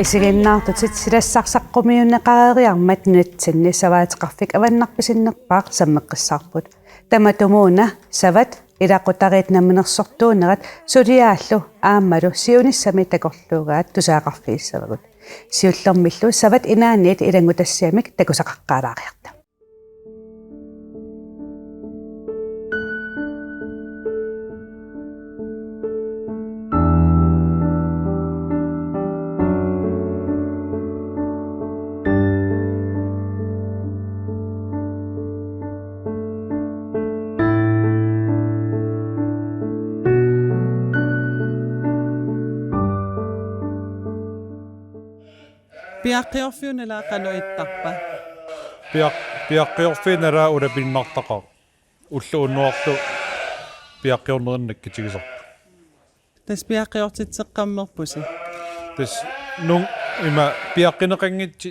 Isiginnaartutit silassarsaqqumiyunneqaariarmat nutsinni savaatiqarfik avannarpisinnerpaaq sammeqqissarput tamatumuuna savat ilaqutariit namminersortuunerat suliaallu aammalu siunissami takorluugaat tusaaqarfiissavagut siullermillu savat inaaniit ilangutassiamik takusaqaqqaalaariarta Piaqqiorfiuna qanuittarpa. Piaqqiorfiinara ulapinnartaqa. Ulluunnuarlu piaqqiornerinnakkitigisarpu. Tas piaqqiortitseqqammerpusi. Tas nung ima piaqqineqangitsi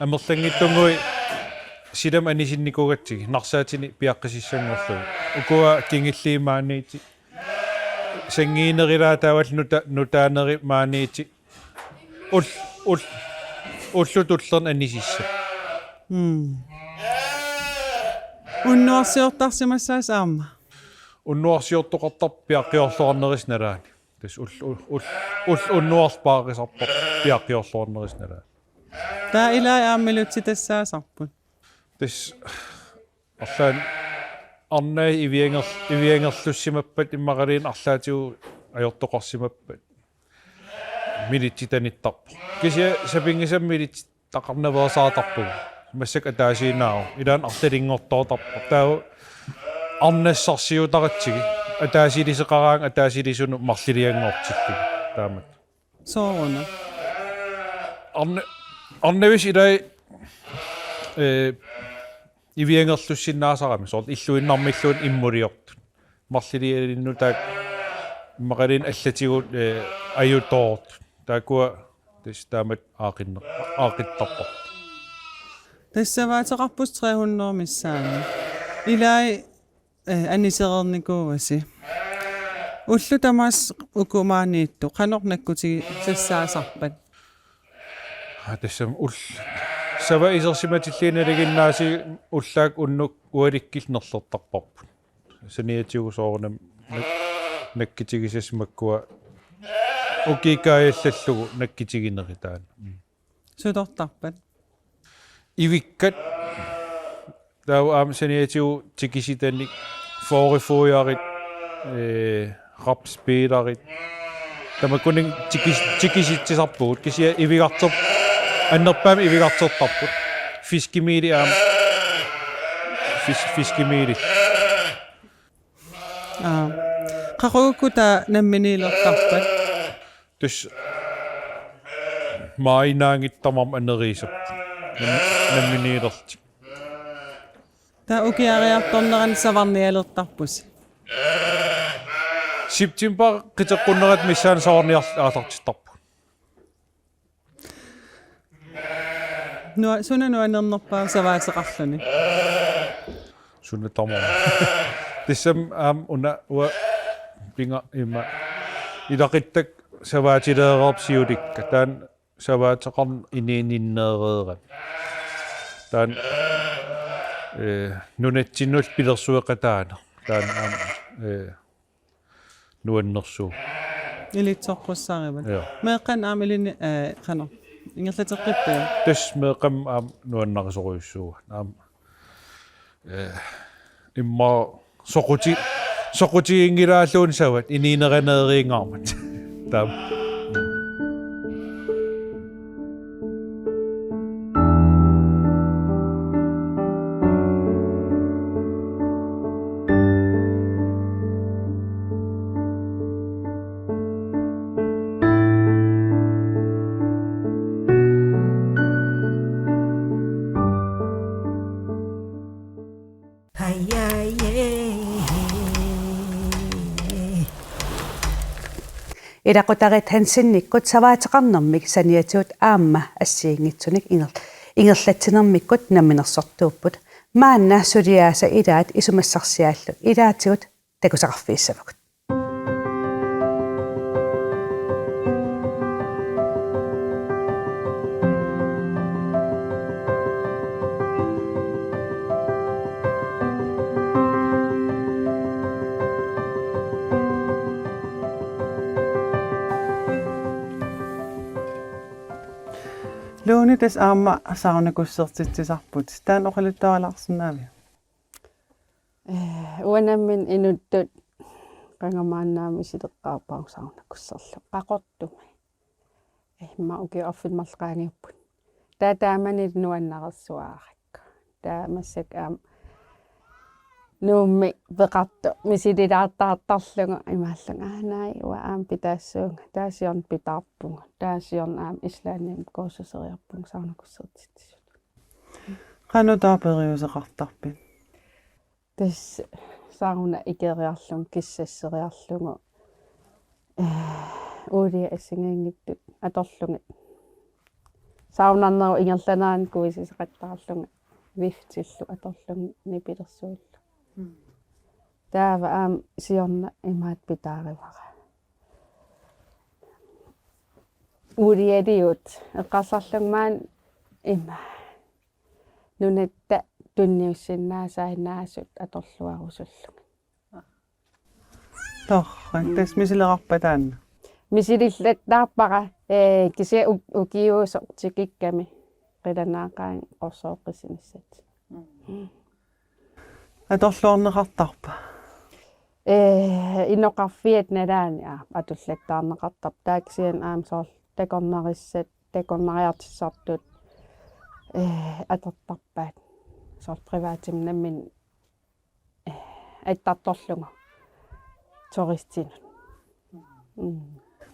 amerlangitungui sidam anisinnikugatti narsaatini piaqqisissangorlu. Ukua kingilliimaaniiti. Sangiinerilaataawal nutaaneri maaniiti. Ullutullerna anisissa. Unnuarsiortarsimassaas aamma. Unnuarsiortoqartar piaqqiorlornerisnalaani. Tas unnuarspaarisarpar piaqqiorlornerisnalaani. Taa ilaa aammilutti tassaasarput. Tas arlaan arnai iviangerlussimappat immaqaliin arlaatiu ajortoqarsimappat. Militsitanittарпу кися сапингисам милит тақарнаваасаатарпу массак атаасиинаау илаан арлалингортоотарпу таа арнассарсиутаратсиги атаасилисеқараан атаасилисуну марлилиангоортиллу таамат соорна арнавис илай ивиангерлуссиннаасарами соорт иллуиннармиллуун иммулиорту марлилиалинну таак мақалин аллатигут аюутоорт таакуа тастаамат аақиттарпа тассаваатеқарпус 300 миссаани илай анисерерникууаси уллу тамаас укумааниитту қанорнаккутиги тассаасарпат тассам сава исерсиматиллииналигиннааси уллаак уннук уаликкилнерлертарпарпут саниатигусоорнам наккитигисасмаккуа укикааллаллугу наккитигинеритаан сутортарпат ивиккат таа амсаниатиу тикиситанник фоорифуяарит рапспееларит тамаккунин тикиситсисарпугут кисия ивигартер аннерпаами ивигартертарпут фискимили аам фискимили qaqugukkuta namminiilertarpat tus maainaangittamam aneriisap namminiilerti ta ukiariartorneran savarnialertarpusi September qiteqqunnerat missaan savarniartartittarpu sunanuanernerpaa savaateqarluni sunnatarma tissam una wa pinga ima ilaqittak savaatileerorpsiulikka taan savaateqarn iniininneereerat taan nunatsinnull pilersueqataana taan nuannersu ilitsoqqussaarivat meeqqan aamilini qano ingerlateqqippa tas meeqam nuannarisoruissuuga naam imma soquti ingilaalluun savat iniinereneeriingaarmat taam Ilaqutarit hansinnikkut savaatiqarnermik saniatuut aamma assiingitsunik ingerlatsinermikkut namminersortuupput maanna suliaasa ilaat isumassarsiaallu ilaatigut takusaqarfiissavakut. Luuni tes aamma saunnakussertitsisarput. Taan oqaluttaalaarsunnaami. Uanammin inuttut qangamaannaami siteqqaarpaang saunnakusserlu qaqortumi. Ma uki orfilmarlqaangiupput. Taamani nuannaqersuaarakka. Taamassak nuummi peqartu misililaartaartarlugu imaalluga naai uaam pitaassuunga taasiorn pitaarpunga taasiorn islaanim koosaseriarpung saunnakussertitsisut. Qanu taaperiuseqartarpin. Tas sauna ikeriarlung kissasseriarlugu uulia issingiingittut atorlungi saunarneru ingerlanaan kuisiseqattaarlunga viftillu atorlungi nipilersuullu. Taava siorna imaat pitaarivara. Uliadiut eqqarsarlugmaan ima nunatta tunniussinnaasaainaasut atorluarusullugu. Torran tes misileqarpataanna. Misilillattarpara kisia ukiuusortikikkami qilanaaqaan qorsooqqisinissat. Atorluorneqartarpa. Inoqarfiat nalaani atullattaarneqartarp taaksian soor takornarissat takornariartissartut atortarpaat soor privaatim nammin attartorlugu turistinut.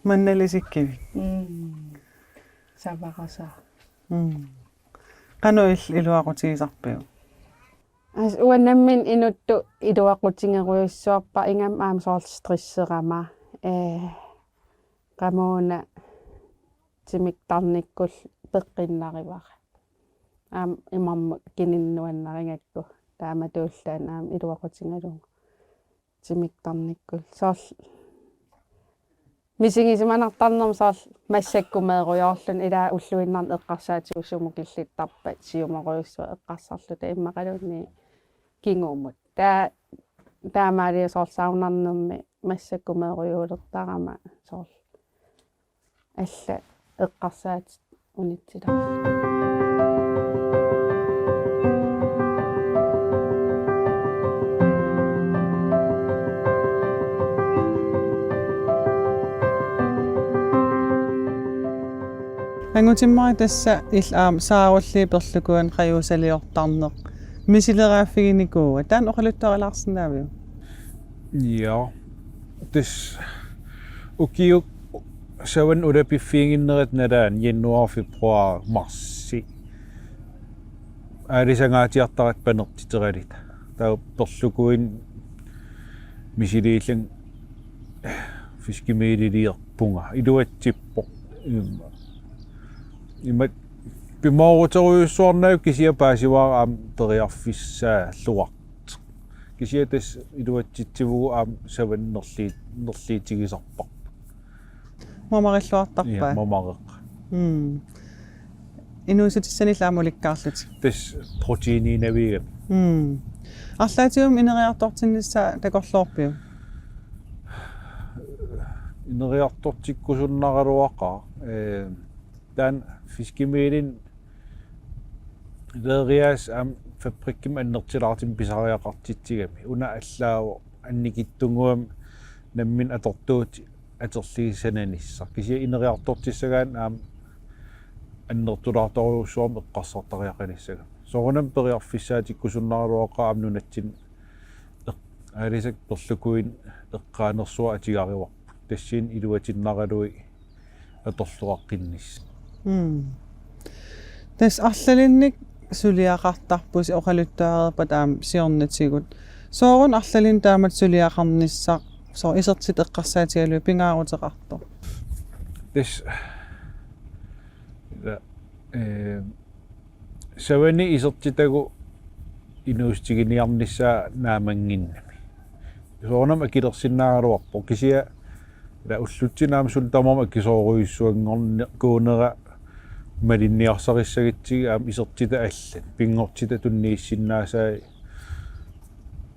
Mannalisikkivi. Savarasa. Qanu iluaqutigisarpiu. As uanammin inuttu iluaqutigeruissuarpa ingam soor stresserama qamuuna timiktarnikkul peqqinnarivara. Imam kininnuannarigakku taamatuullaan iluaqutigeruunga timiktarnikkul soor misigisimanaartarnerm soor massakkumeerujoorlun ila ulluinnarn eqqarsaatiusumukillittarpat siumeruissua eqqarsarluta immaqalunni kinguumut taamaali soor saunarnermi massakkumeerujuulertarama soor alla eqqarsaat unittila. Angutimari tassa saarulliiperlukuan qajuusaliortarneq misileraaffiginikuuga taan oqaluttarilaarsinaavia. Ja. Tes ukiuk sawan ulapiffiinginneret nalaan januar februar marssi. Aalisangaatiartarat panertiterilita. Taa perlukuin misiliillang fiskimiililierpunga iluatsippoq imat pimooruteruissuarnaau kisia paasiwaa teriarfissaa luart kisia tas iluatsitsivugu savannerliitigisarpaq Mamarilluartarpaa. mamareq Inuusutissanillaamulиккаарлут. tas proteininavigam Арлаатиум инериарторtinnissaa такорлоорпиу. ineriartortikkusunnaruaqaa taan fiskimiilin leerias fabrikkim annertilaartim pisariaqartitsigami una allaawo annikittunguam nammin atortuut aterligisananissa kisia ineriartortissagaan annertulaartoriussuam eqqarsartariaqanissaga soorunam periarfissaatikkusunnaruaqaa nunatsin aalisak perlukuin eqqaanersua atigaariwaq tassiin iluatinnaralui atorluaqqinnis. Tas arlalinnik suliaqartarpusi oqaluttaareerpat siornatigut. Soorun arlalin taamat suliaqarnissaq soo isertit eqqarsaatigalu pingaaruteqartor. This Savani isortitagu inuustiginiarnissaa naamanginnami. Soornam akilersinnaagaluarpo kisia la ullutinaam sultamam akisooruyussuangorni kuunera malinniarsarissagitsigi aam isortita allan pingortita tunniissinnaasai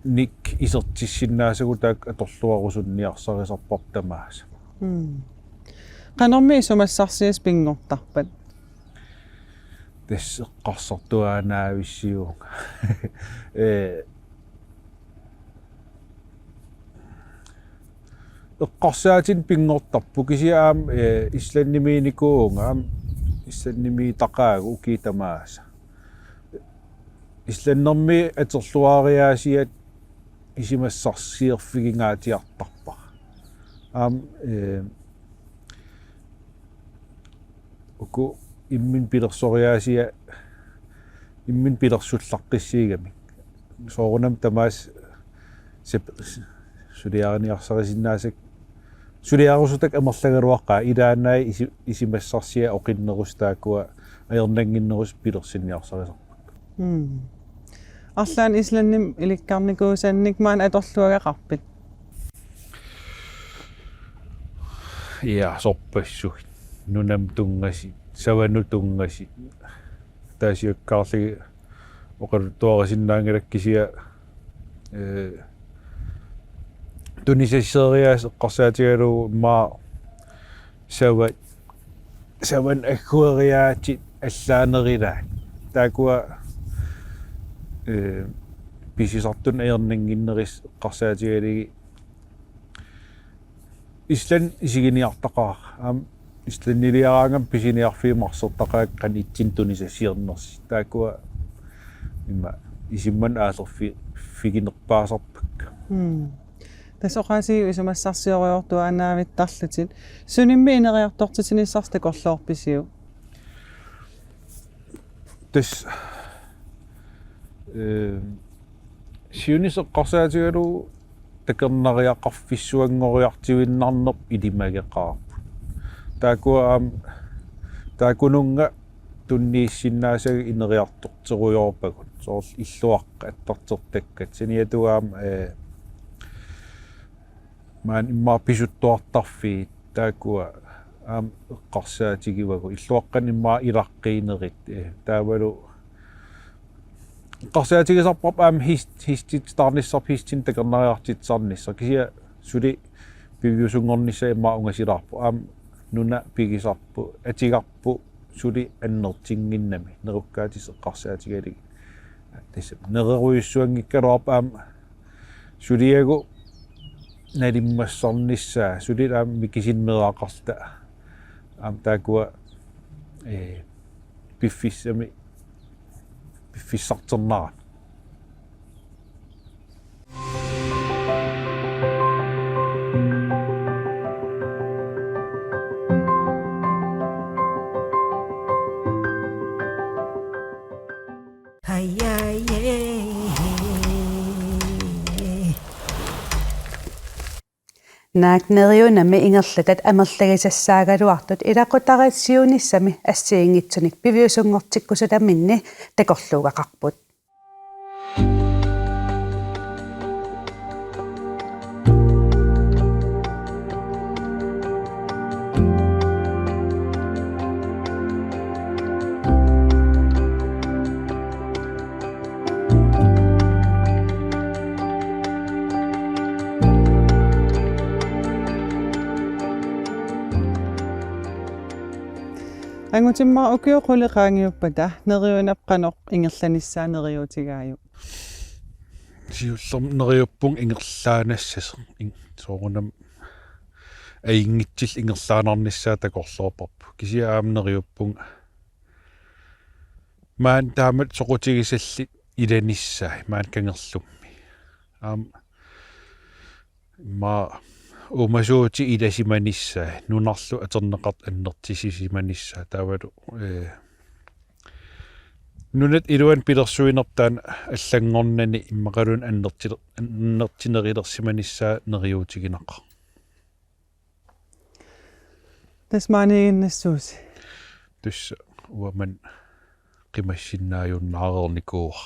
nik isortissinnaasugu taak atorluarusunniarsarisarpar tamaasa. Qanormi isumassarsias pingortarpat. Tässä qassartuaanaavissiuunga. Qassaatin pingortarpu kisia islannimiinikuunga islannimi taqaagu ukitamaasa. Islannermi aterluariaasiat isimassarsiirfigingaatiartarpa. Uku immin pilersoriaasia immin pilersullaqqissigami soorunam tamaas suliarniarsarisinnaasik suliarusutak amerlagaruaqqaa ilaanai isimassarsia oqinnerustaakua ajernanginnerus pilersinniarsarisarpak. Arlaan islannim ilikkaarnikuusannik maan atorluagaqarpit. Ja soppassuit nunam tungasi savanu tungasi taasiukkaarligi oqartuarasinnaangalakkisia tunisesserias eqqarsaatigalu maa savan akkueriaati allaanerilaa taakua pisisartun ajernanginneris eqqarsaatigaligi islan isiginiartaqaa Islanniliaraangam pisiniarfiimarsertaqaakkan itsin tunisasiernersi taakua imma isimman aalerfi figinerpaasarpak. Tasoqaasi isumassarsioriortua anaavittarlutit sunimmi ineriartortitinissarsta korloorpisiu. Tas siunis eqqarsaatigalu takernariaqarfissuangoriartivinnarnerp ilimageqaar. Taakununga tunniissinnaasagi ineriartorteruyorpakut soorl illuaqqa attartertakkat siniatuaam maan imma pisuttuartarfi taakua eqqarsaatigivagu illuaqqan imma ilaqqiinerit taavalu eqqarsaatigisarpap histitstarnissarp histin takernariartitsarnissar kisia suli piviusungornissa imma ungasilarpu nuna pigisarpu atigarpu suli annertinginnami nerukkaatis eqqarsaatigaligi tassa nereruyussuangikkaluarp suliagu nalimmassarnissaa suli mikisinmeraaqarta taakua piffissarternara. Naakneriunami ingerlatat amerlagisassaagaluartut ilaqutaritsiunissami assiingitsunik piviusungortikkusutaminni takorluugaqarput. Angutimma ukiuquliqaangiuppata neriunaqqanoq ingerlanissaa neriutigaaju. Siullerm neriuppung ingerlaanassas soorunam aingitsil ingerlaanarnissaa takorluorparpu kisia neriuppung maan taamat soqutigisallit ilanissaa maan kangerlummi umasuuti ilasimanissa nunarlu aterneqart annertisisimanissa taavalu nunat iluan pilersuinertaan allangornani immaqalun annertinerilersimanissa neriutigineqa тасмаанииннассууси тусса уаман qimасsinnaajunnaarernikууа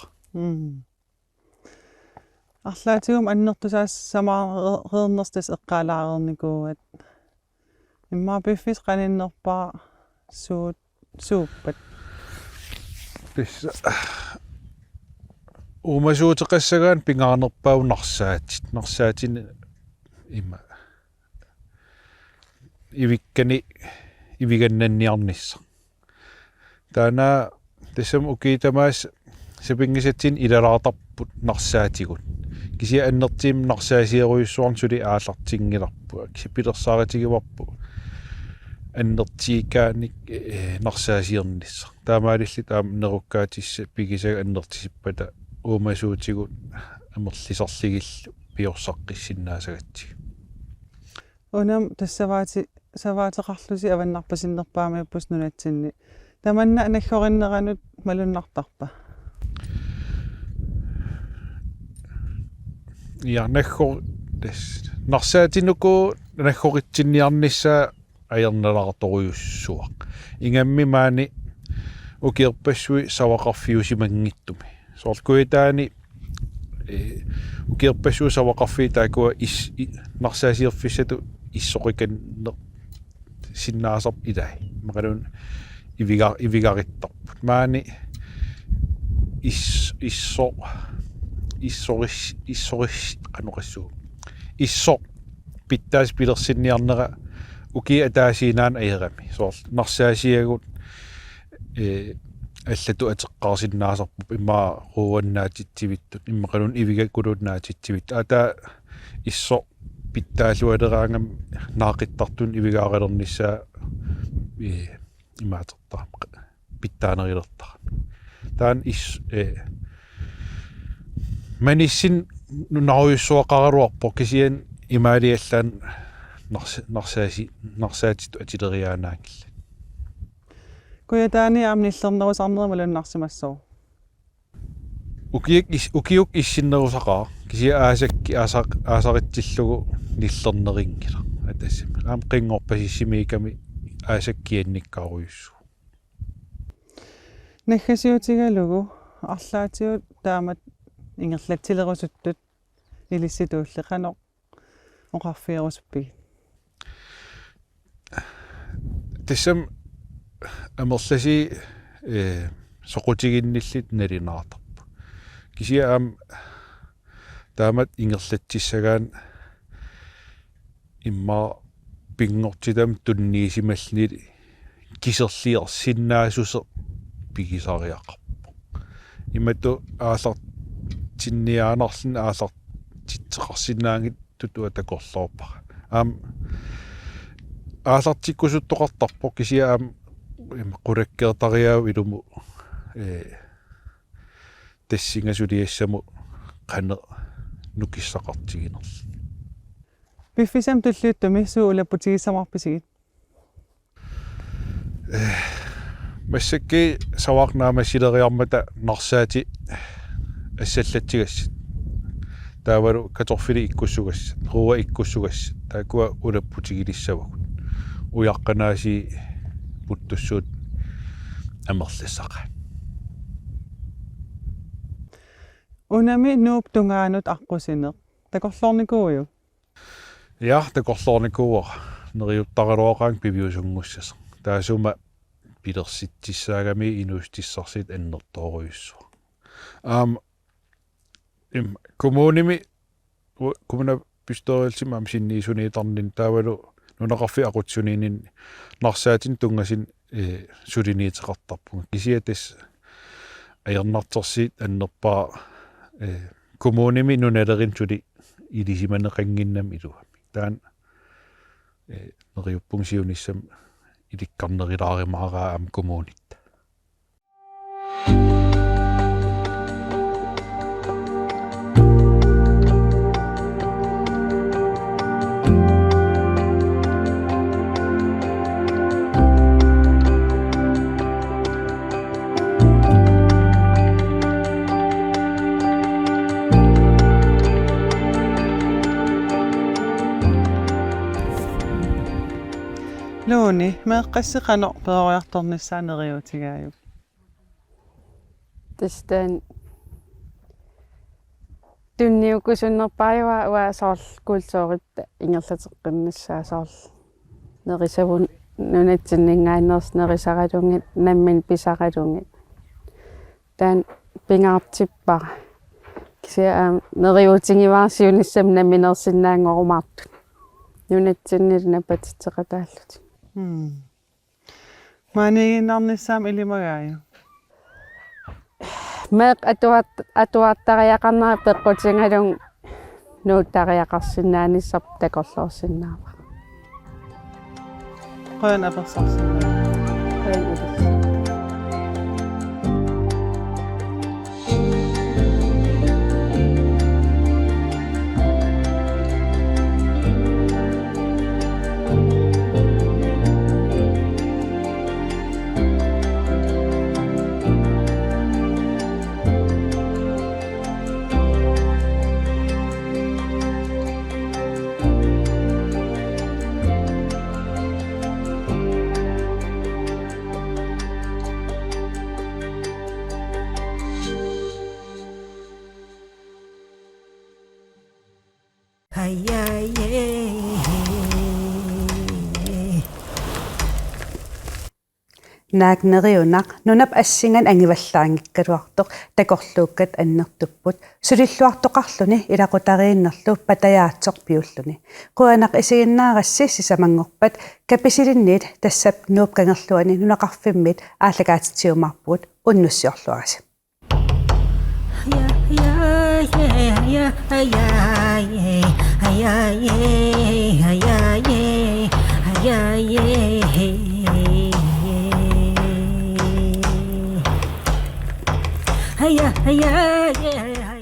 арлаатигум аннертусаас самаареернерстас эққалаарерникууат иммаа пиффис qaniinnerpaa сууппат тусса умасуутеқассагаан пингаарнерпаунарсаатит нарсаатини има ивиккани ивиганнанниарнисса таана тэсэм укиитамаас сапингисатсин илалаартарпут нарсаатигут кися аннертиим нарсаасиеруйуссуарнсули ааллартингиларпу кисипилерсааратигиварпу аннертиикааник нарсаасиернисса таамаалилли таам неруккаатисса пигисага аннертисиппата уумасуутигут амерлисарлигиллу пиорсаққиссиннаасагатсиг унам саваатеқарлуси аваннарпасиннерпаамиуппус нунатсинни таманна анаггориннеранут малуннартарпа ja nagгор тас нарсаатинуку наггоритсинниарнissaa аерналарторуйуссуақ ингамми маани укиерпассуи савақарфиусимангиттуми сооркуитаани укиерпассуи савақарфи таакуа нарсаасиерфиссату иссоқиканнер синнаасар илай макалун ивигариттарпут маани иссорис каноқассуу иссо питтаас пилерсинниарнера уки атаасинаан аерами соор нарсаасиагут аллату атеққарсиннаасарпуп имма руаннаатитсивиттут иммақалун ивигаккулууннаатитсивит ата иссо питтаалуалераангам наақиттартун ивигааралернissaa имаатертаа питтаанерилертара таан манисин нунаруйуссуақаруарпо кисиан имаалиаллаан нарсаатиту атилериаанаакилла куятаани аамниллернерусарнерма луннарсимассоо укиук иссиннерусақаа кисия аасакки аасаритсиллугу ниллернерингила атассами аам қингорпасиссимииками аасаккианниккааруйуссу наггасиутигалугу арлаатиут таамат ингерлатсилерусуттут илисситууллекано оқарфиерусуппи тэсэм амерласи соқутигинниллит налинаартарпу кисия аам таамат ингерлатсиссагаан имма пингортитам тунниисималлини кисерлиерсиннаасусе пигисариақарпу имату аалартинниаанарлин аалартитсеқарсинаангит тутуа такорлоорпара аам аалартиккусуттоқартарпо кисия аам qulakkeertariau ilumu тассингасулиассаму қана нукиссақартигинерл пиффисам туллууттуми суу улаппутигиссамарписигит массакки саваарнаамассилериармата нарсаати ассаллатсигасс таавалу каторфили иккуссугасс руа иккуссугасс таакуа улаппутигилиссавагут уяққанааси путтуссуут амерлиссаqa унами нууп тунгаанут аққусинеқ такорлорникууйу ja такорлорникууа нериуттаралуақаан пивиусунгуссаса таасума пилерситсаагами инуустиссарсит аннерторуйуссуа коммуними коммуна писториалсима амсинниисуниитарнин таавалу нунақарфи ақутсуниинин нарсаатин тунгасин сулиниитеқартарпунга кисиатас аернартерсиит аннерпаа коммуними нуналерин сули илисиманеқангиннам илуами таан нериуппунгсиунissam иликкарнерилааримаараа ам коммунит Luuni, meeqqassiqano peoriartornissaaneriutigaayuk. Tästän tunniukusunnerpaajua ua soorl kultuurit ingerlateqqinnissaa soorl nerisavun nunatsinningaanneers nerisaralungit nammin pisaralungit taan pingaartippara kisia neriutingivaarsiunissam namminersinnaangorumaartut nunatsinnilinna patitseqataallut Maaniginnarnissaam ilimagaayu. meeq atuattariaqarnera peqqutingalung nuuttariaqarsinnaanissap takorluorsinnaava Qoyan apersarsinaa. naakneriunaq nunap assingan angivallaangikkaluartoq takorluukkat annertupput sulilluartoqarluni ilaqutariinnerlu patajaatsoq piulluni quanaq isiginnaarassi sisamangorpat kapisilinniit tassap nuupkangerluani nunaqarfimmit aallakaatitiumarpuut unnussiorluarasi Hey,